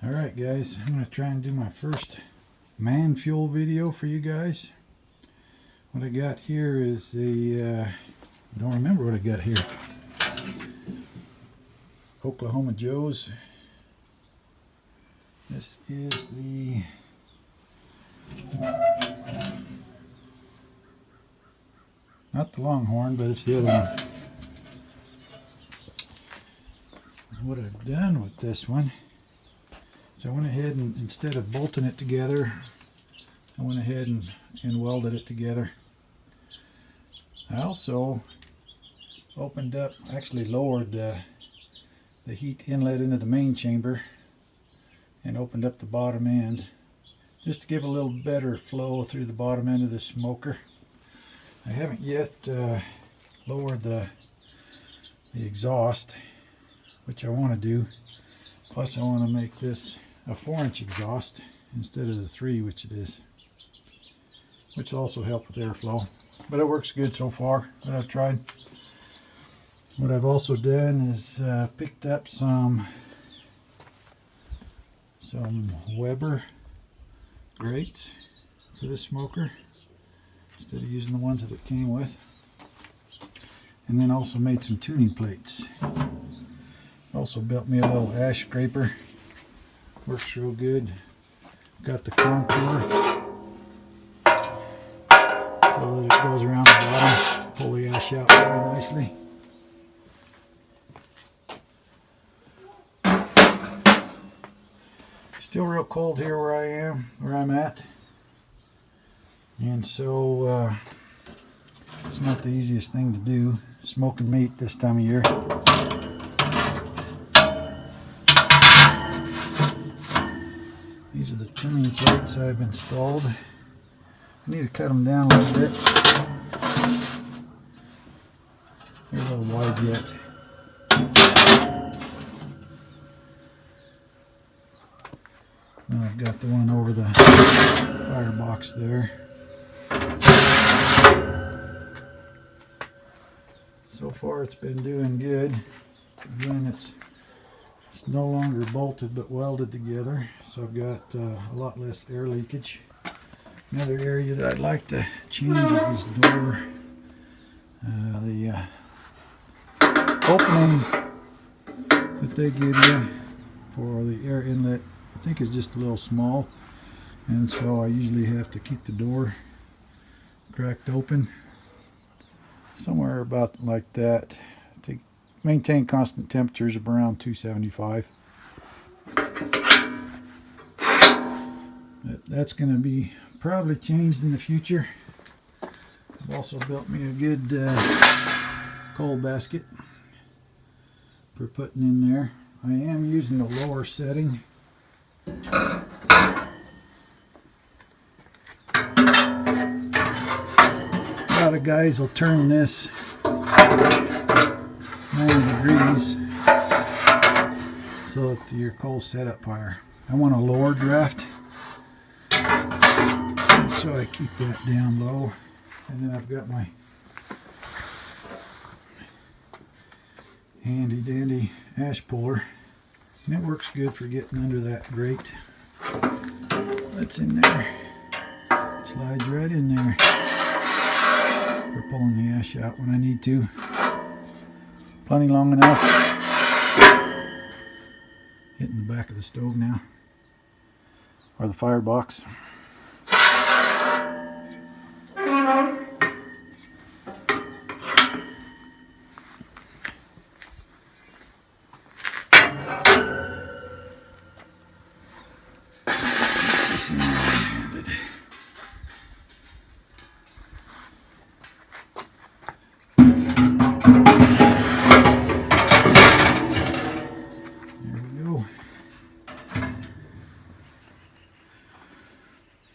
Alright guys, I'm going to try and do my first man fuel video for you guys. What I got here is a, don't remember what I got here. Oklahoma Joe's. This is the not the Longhorn, but it's the other one. What I've done with this one, so I went ahead and instead of bolting it together, I went ahead and welded it together. I also opened up, actually lowered the heat inlet into the main chamber and opened up the bottom end just to give a little better flow through the bottom end of the smoker. I haven't yet lowered the exhaust, which I want to do. Plus I want to make this a 4-inch exhaust instead of the 3, which it is, which will also help with airflow. But it works good so far that I've tried. What I've also done is picked up some Weber grates for this smoker instead of using the ones that it came with, and then also made some tuning plates. Also built me a little ash scraper, works real good. Got the contour so that it goes around the bottom, pull the ash out really nicely. Still real cold here where I'm at, and so it's not the easiest thing to do, smoking meat this time of year. These are the tuning plates I've installed. I need to cut them down a little bit. They're a little wide yet. And I've got the one over the firebox there. So far it's been doing good. Again, it's no longer bolted but welded together, so I've got a lot less air leakage. Another area that I'd like to change is this door. The opening that they give you for the air inlet, I think, is just a little small, and so I usually have to keep the door cracked open somewhere about like that to maintain constant temperatures of around 275. But that's going to be probably changed in the future. I've also built me a good coal basket for putting in there. I am using the lower setting. A lot of guys will turn this 90 degrees so that your coal's set up higher. I want a lower draft, and so I keep that down low. And then I've got my handy dandy ash puller, and it works good for getting under that grate. That's in there. Slides right in there for pulling the ash out when I need to. Plenty long enough. Hitting the back of the stove now, or the firebox.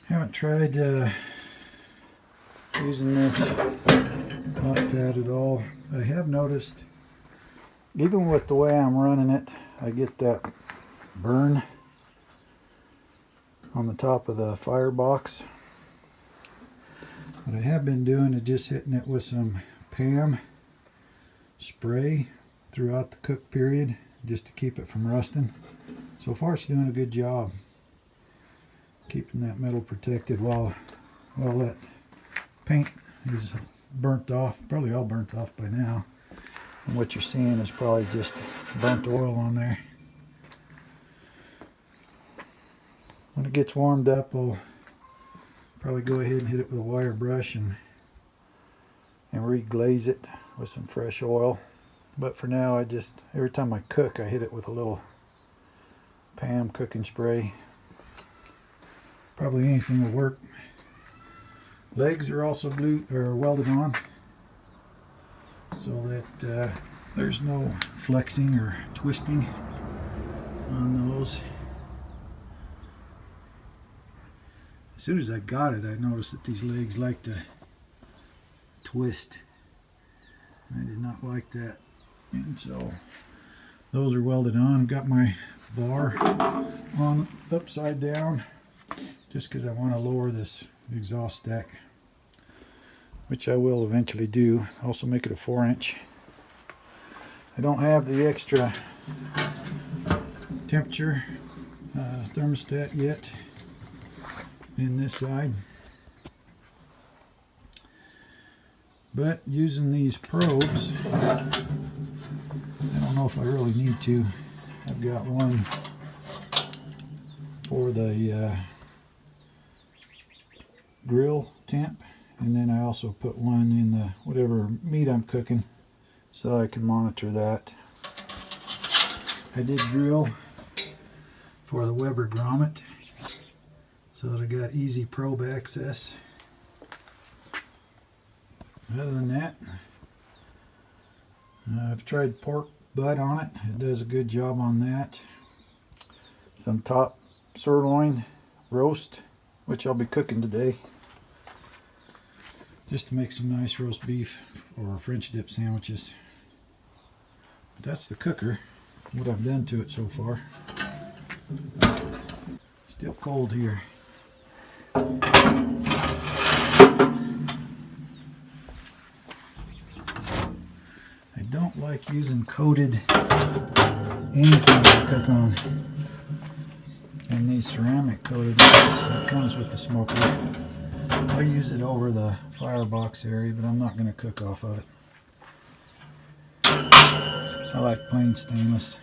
Haven't tried using this hot pad at all. I have noticed, even with the way I'm running it, I get that burn on the top of the firebox. What I have been doing is just hitting it with some PAM spray throughout the cook period, just to keep it from rusting. So far it's doing a good job keeping that metal protected while that paint is burnt off, probably all burnt off by now. And what you're seeing is probably just burnt oil on there. When it gets warmed up, I'll probably go ahead and hit it with a wire brush and re-glaze it with some fresh oil. But for now, every time I cook, I hit it with a little Pam cooking spray. Probably anything will work. Legs are also welded on so that there's no flexing or twisting on those. As soon as I got it, I noticed that these legs like to twist. I did not like that. And so those are welded on. Got my bar on upside down just because I want to lower this exhaust stack, which I will eventually do. Also make it a 4-inch. I don't have the extra temperature thermostat yet in this side, but using these probes, I don't know if I really need to. I've got one for the grill temp, and then I also put one in the whatever meat I'm cooking so I can monitor that. I did drill for the Weber grommet so that I got easy probe access. Other than that, I've tried pork butt on it. It does a good job on that. Some top sirloin roast, which I'll be cooking today, just to make some nice roast beef or French dip sandwiches. But that's the cooker, what I've done to it so far. Still cold here. I don't like using coated anything to cook on. And these ceramic coated ones, that comes with the smoker. I use it over the firebox area, but I'm not going to cook off of it. I like plain stainless.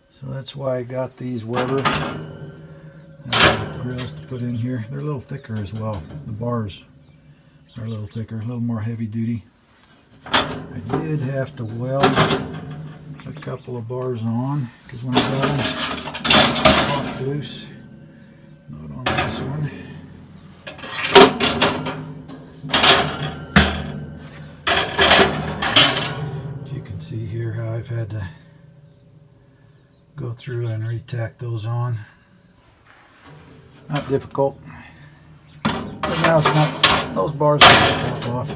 So that's why I got these Weber grills to put in here. They're a little thicker as well. The bars are a little thicker, a little more heavy duty. I did have to weld a couple of bars on because when I got them popped loose. Not on this one. As you can see here how I've had to go through and re-tack those on. Not difficult, but now it's not. Those bars have to pop off.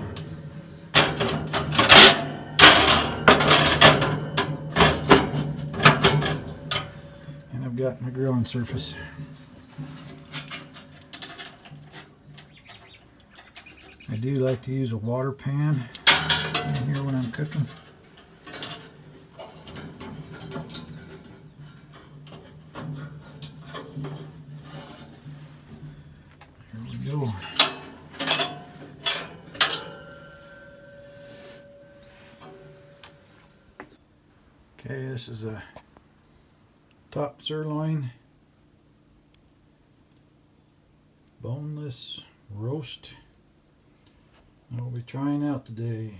And I've got my grilling surface. I do like to use a water pan in here when I'm cooking. Go. Okay, this is a top sirloin boneless roast. I'll be trying out today.